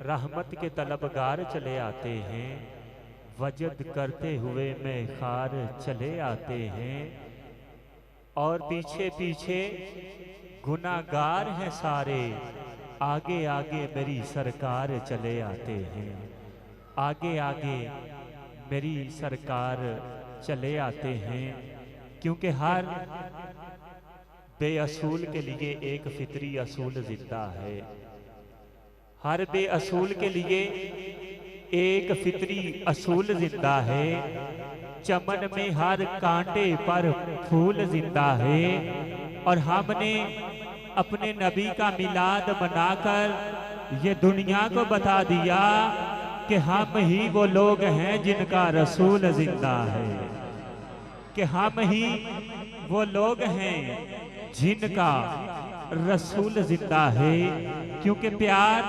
रहमत के तलबगार चले आते हैं, वजद करते हुए में खार चले आते हैं। और पीछे पीछे गुनाहगार हैं सारे, आगे आगे मेरी सरकार चले आते हैं। आगे आगे मेरी सरकार चले आते हैं, क्योंकि हर बेअसूल के लिए एक फितरी असूल जिंदा है। हर बेअसूल के लिए एक फितरी असूल जिंदा है। चमन में हर कांटे पर फूल जिंदा है। और हमने अपने नबी का मिलाद मनाकर ये दुनिया को बता दिया कि हम ही वो लोग हैं जिनका रसूल जिंदा है, कि हम ही वो लोग हैं जिनका रसूल जिंदा है। क्योंकि प्यार,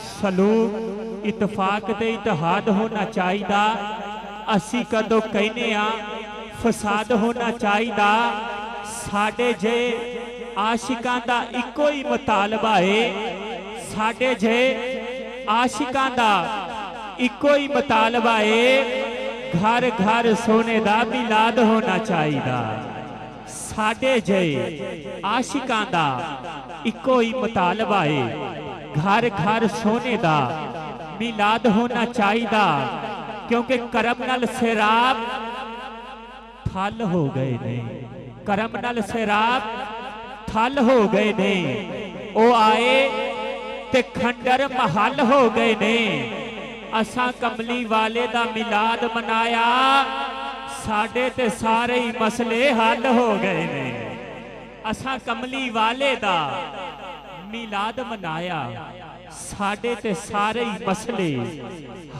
सलूक, इतफाक ते इतिहाद होना चाहिए। असी कदों कहने आ फसाद होना चाहिए। साडे जे आशिकां दा इको ही मुतालबा है, साडे जे आशिकां दा इको ही मुतालबा है, घर घर सोने दा मिलाद होना चाहिए। साडे जे आशिकां दा इको ही मुतालबा है, घर घर सोने दा मिलाद होना चाहिए। क्योंकि करम नाल सैराब थल हो गए ने, करम नाल सैराब थल हो गए ने। ओ आए ते खंडर महल हो गए ने। असा कमली वाले दा मिलाद मनाया, साडे ते सारे ही मसले हल हो गए ने। असा कमली वाले दा मिलाद मनाया, साडे ते सारे ही मसले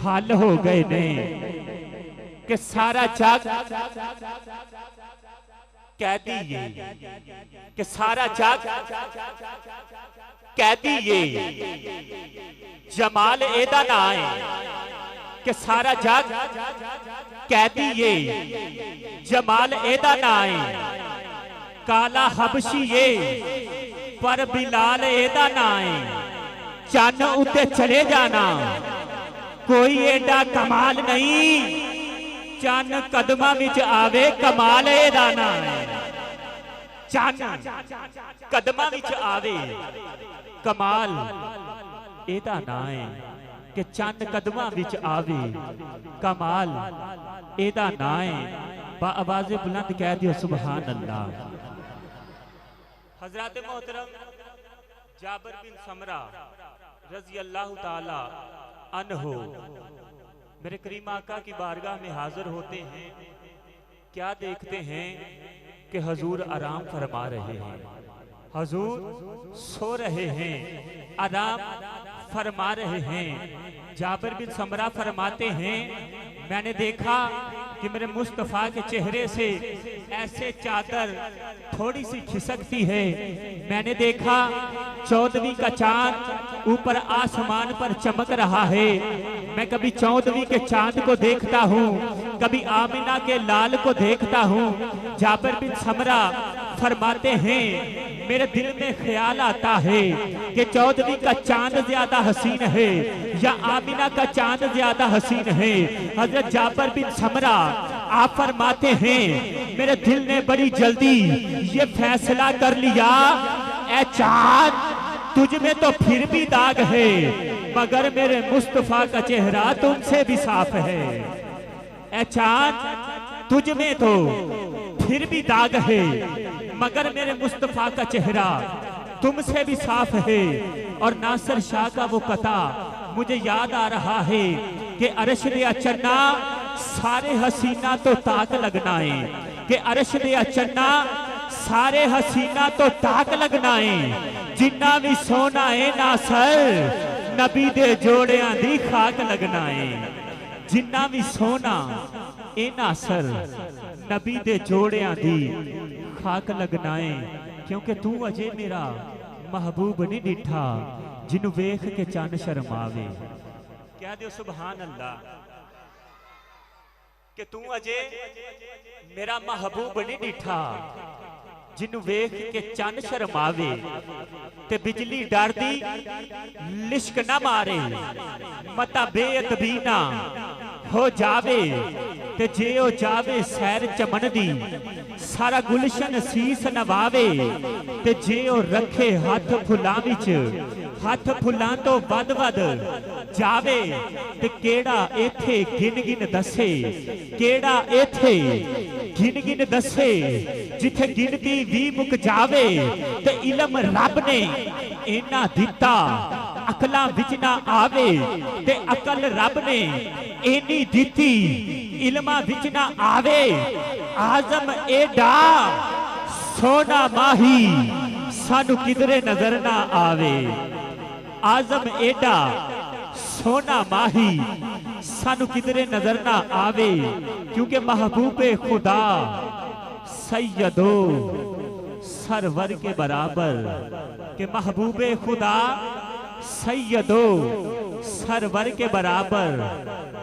हल हो गए ने। कि सारा जग कैदी ये, कि सारा जग कैदी ये, जमाल एदा ना आए। कि सारा जग कैदी ये, जमाल एदा ना आए। काला हबशी ये, पर बिलाल एदा ना आए। चन्न उत्ते चले जाना कोई एडा कमाल नहीं, चन्न कदमा विच आवे कमाल एदा ना है। चन्न कदमा विच आवे कमाल एदा ना है। कि चन्न कदमा विच आवे कमाल एदा ना है। बाआवाज़े बुलंद कह दियो सुभान अल्लाह। हजरत मोहतरम जाबिर बिन समरा रज़ी अल्लाह ताला अन्हो मेरे करीम आका की बारगाह में हाजिर होते हैं। क्या देखते हैं कि हजूर आराम फरमा रहे हैं, हजूर सो रहे हैं, आराम फरमा रहे हैं। जाबिर बिन समरा फरमाते हैं, मैंने देखा कि मेरे मुस्तफ़ा के चेहरे से ऐसे चादर थोड़ी सी खिसकती है। मैंने देखा 14वीं का चांद ऊपर आसमान पर चमक रहा है। मैं कभी 14वीं के चांद को देखता हूँ, कभी आमिना के लाल को देखता हूँ। जाबिर बिन समरा फरमाते हैं, मेरे दिल में ख्याल आता है कि 14वीं का चांद ज्यादा हसीन है या आमिना का चांद ज्यादा हसीन है। हजरत जाबिर बिन समरा आप फरमाते हैं, मेरे दिल ने बड़ी जल्दी ये फैसला कर लिया, ए चांद तुझ में तो फिर भी दाग है, मगर मेरे मुस्तफा का चेहरा तुमसे भी साफ है। ए चांद तुझ में तो फिर भी दाग है, मगर मेरे मुस्तफा का चेहरा तुमसे भी साफ है। और नासिर शाह का वो कथा मुझे याद आ रहा है कि अरश दे चन्ना सारे हसीना तो ताक लगना है, कि अरश दे चन्ना सारे हसीना तो ताक लगना है। जिन्ना भी सोना है नासर नबी दे जोड़ियां दी खाक लगना है। जिन्ना भी सोना ए नासर नबी दे जोड़ियां दी खाक लगना है। क्योंकि तू अजे मेरा महबूब नहीं डिठा जिन्हों वेख के चन शर्मावे। कह दो सुभान अल्लाह। कि तू अजे मेरा महबूब नहीं डिठा जिन्नू वेख के चन शर्मावे ते बिजली डरदी लिश्क ना मारे, मता बेअदबी ना हो जावे ते जे ओ जावे सैर चमन दी, सारा गुलशन सीस नवावे ते जे ओ रखे हाथ फुलां विच, हाथ फुलां तो वध वध जावे ते केड़ा इत्थे गिन गिन दसे, केड़ा इत्थे गिन गिन दसे, जिथे गिनती भी मुक जावे ते इलम रब ने इना दिता अकलां विच ना आवे ते अकल रब ने इनी दिती इलमां विच ना आवे। आजम एडा सोना माही सानू किधरे नजर ना आवे, आजम एडा सोना माही सानू किधरे नजर ना आवे, क्योंकि महबूबे खुदा सैयदो सरवर के बराबर, के महबूबे खुदा सैयदो सरवर के बराबर,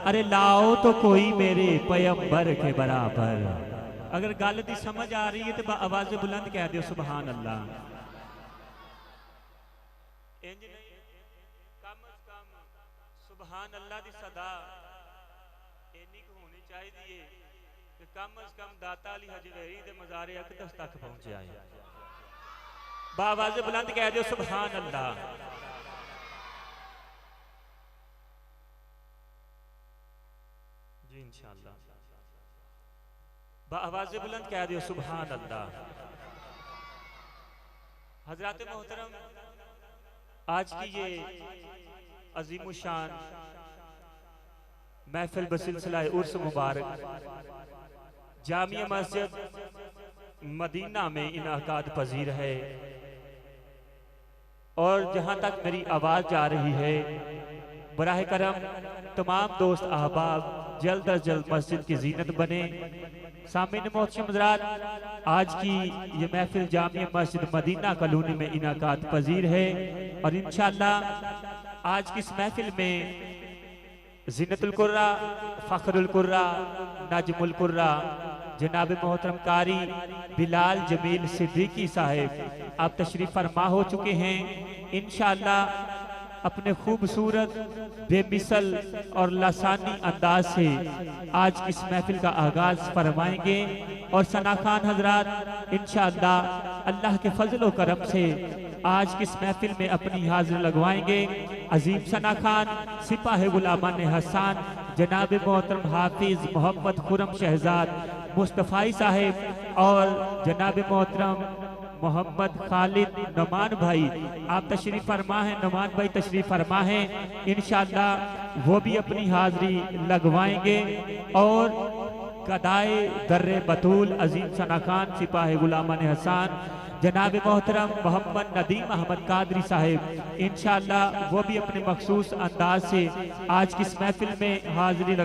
अरे लाओ तो कोई मेरे पैगंबर के बराबर। अगर गल दी समझ आ रही है तो आवाज बुलंद कह दो सुभान अल्लाह। इंज नहीं कम अज कम सुभान अल्लाह दी सदा इन्नी को होनी चाहिए कि कम अज कम दाता अली हजवेरी दे मज़ारे अक़दस तक पहुंच जाए। बावाज़ बुलंद कह दो सुभान अल्लाह। जी इंशाअल्लाह बावाज़ बुलंद कह दो सुभान अल्लाह। हजरत मोहतरम, आज की ये अजीमुशान महफिल बसिलसिला उर्स मुबारक जामिया मस्जिद मदीना में इनाकाद पजीर है, और जहां तक मेरी आवाज जा रही है बराह करम तमाम दोस्त अहबाब जल्द अज जल्द मस्जिद की जीनत बने। सामिन मोहतरम हज़रात, आज की ये महफिल जामिया मस्जिद मदीना कॉलोनी में इनाकाद पजीर है, और इंशाअल्लाह आज की इस महफिल में ज़ीनतुल कुर्रा, फ़ख्रुल कुर्रा, नजमुल कुर्रा जनाब मोहतरम कारी बिलाल जमील सिद्दीकी साहिब आप तशरीफ फरमा हो चुके हैं। इंशाअल्लाह अपने खूबसूरत बेमिसल और लासानी अंदाज से आज की इस महफिल का आगाज फरमाएंगे, और सना खान हजरात इंशाअल्लाह अल्लाह के फजल व करम से आज की इस महफिल में अपनी हाजिर लगवाएंगे। अजीम सना खान सिपाही गुलामान हसन जनाब मोहतरम हाफिज मोहम्मद खुरम शहजाद मुस्तफ़ाई साहिब और जनाब मोहतरम मोहम्मद खालिद नमान भाई आप तशरीफ फरमा है, नमान भाई तशरीफ फरमा है। इंशाअल्लाह वो भी अपनी हाजिरी लगवाएंगे, और कदाए दर्रे बतूल अजीम सना खान सिपाही गुलामान हसन जनाब मोहतरम मोहम्मद नदीम अहमद कादरी साहिब इंशाअल्लाह वो भी अपने मखसूस अंदाज से आज की इस महफिल में हाजिरी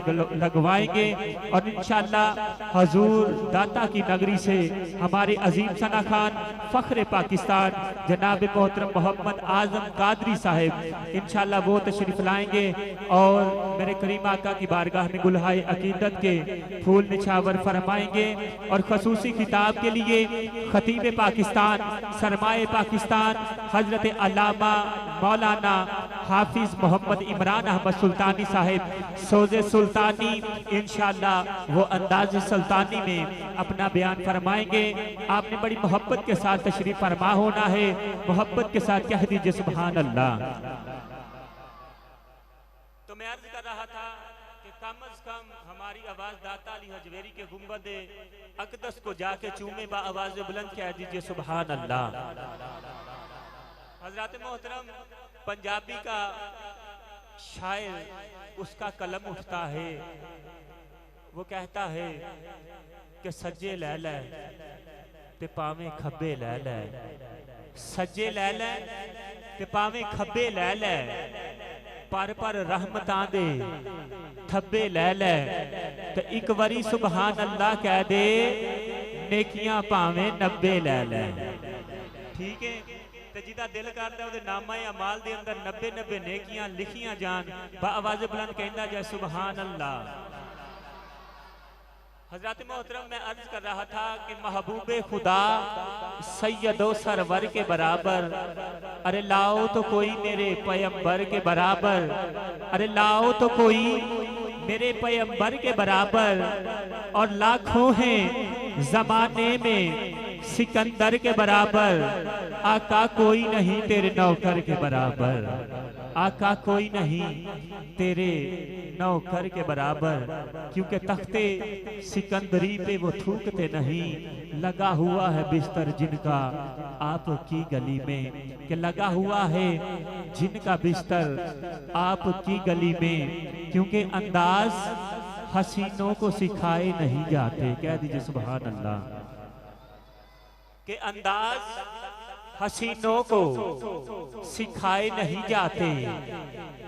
लगवाएंगे, और इंशाअल्लाह हजूर दाता की नगरी से हमारे अजीम सना खान फख्र पाकिस्तान जनाब मोहतरम मोहम्मद आजम कादरी साहिब इंशाअल्लाह वो तशरीफ लाएंगे, और मेरे करीम आका की बारगाह में गुलहाए अकीदत के फूल निछावर फरमाएंगे। और खसूसी खिताब के लिए खतीब पाकिस्तान सरमाए पाकिस्तान हजरत अल्लामा मौलाना हाफिज मोहम्मद इमरान अहमद सुल्तानी साहिब सोजे सुल्तानी इंशाअल्लाह वो अंदाज सुल्तानी में अपना बयान फरमाएंगे। आपने बड़ी मोहब्बत के साथ तशरीफ फरमा होना है, मोहब्बत के साथ कह दीजिए सुभान अल्लाह। तो मैं अर्ज कर रहा था कि कम अज कम हमारी आवाज दाता अली हजवेरी के गुंबद अक़दस को जाके चूमे बा आवाज बुलंद कह दीजिए सुभान अल्लाह। हजरत मोहतरम, पंजाबी का शायर उसका कलम उठता है, वो कहता है कि सज्जे लै लै ते पावे खब्बे लै लै, सज्जे लै लै ते पावे खब्बे लै लै, पर रहमतां दे थब्बे लै लै, ते एक बारी सुभान अल्लाह कह दे नेकियां भावे 90 लै लै। ठीक है, ते जिदा दिल करदा ओदे नामा अमाल दे अंदर 90 नेकियां लिखियां जान, बा आवाज़ बुलंद कहंदा जाए सुभान अल्लाह। हजरत मोहतरम मैं अर्ज कर रहा था कि महबूबे खुदा सैयदो सरवर के बराबर, अरे लाओ तो कोई मेरे पैगंबर के बराबर, अरे लाओ तो कोई मेरे पैगंबर के बराबर। और लाखों हैं जमाने में सिकंदर के बराबर, आका कोई नहीं तेरे नौकर के बराबर, आका कोई नहीं तेरे नौकर के बराबर। क्योंकि तख्ते सिकंदरी पे वो थूकते नहीं, लगा हुआ है बिस्तर जिनका आपकी गली में, कि लगा हुआ है जिनका बिस्तर आपकी गली में। क्योंकि अंदाज हसीनों को सिखाए नहीं जाते, कह दीजिए सुभान अल्लाह, कि अंदाज हसीनों को सिखाए नहीं जाते,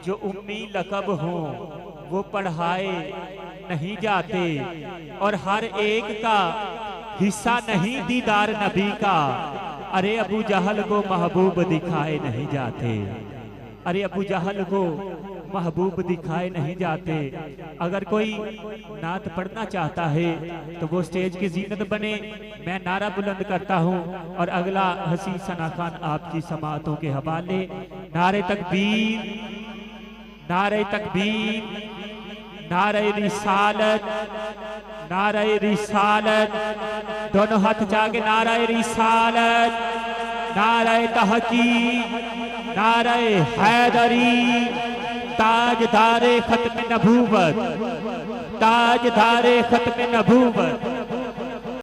जो उम्मी लकब हो वो पढ़ाए नहीं जाते, और हर एक का हिस्सा नहीं दीदार नबी का। अरे अबू जहल को महबूब दिखाए नहीं जाते, अरे अबू जहल को महबूब दिखाए नहीं जाते। अगर कोई नात पढ़ना चाहता है तो वो स्टेज की जीनत बने, मैं नारा बुलंद करता हूँ। और अगला हसी सना खान आपकी समातों के हवाले। नारे तकबीर, नारे तकबीर, नारे रिसालत, नारे रिसालत, दोनों हाथ जाके नारे रिसालत, नारे तहकीक, नारे हैदरी, ताजदारे खत्म नबूवत, ताजदारे खत्म नबूवत।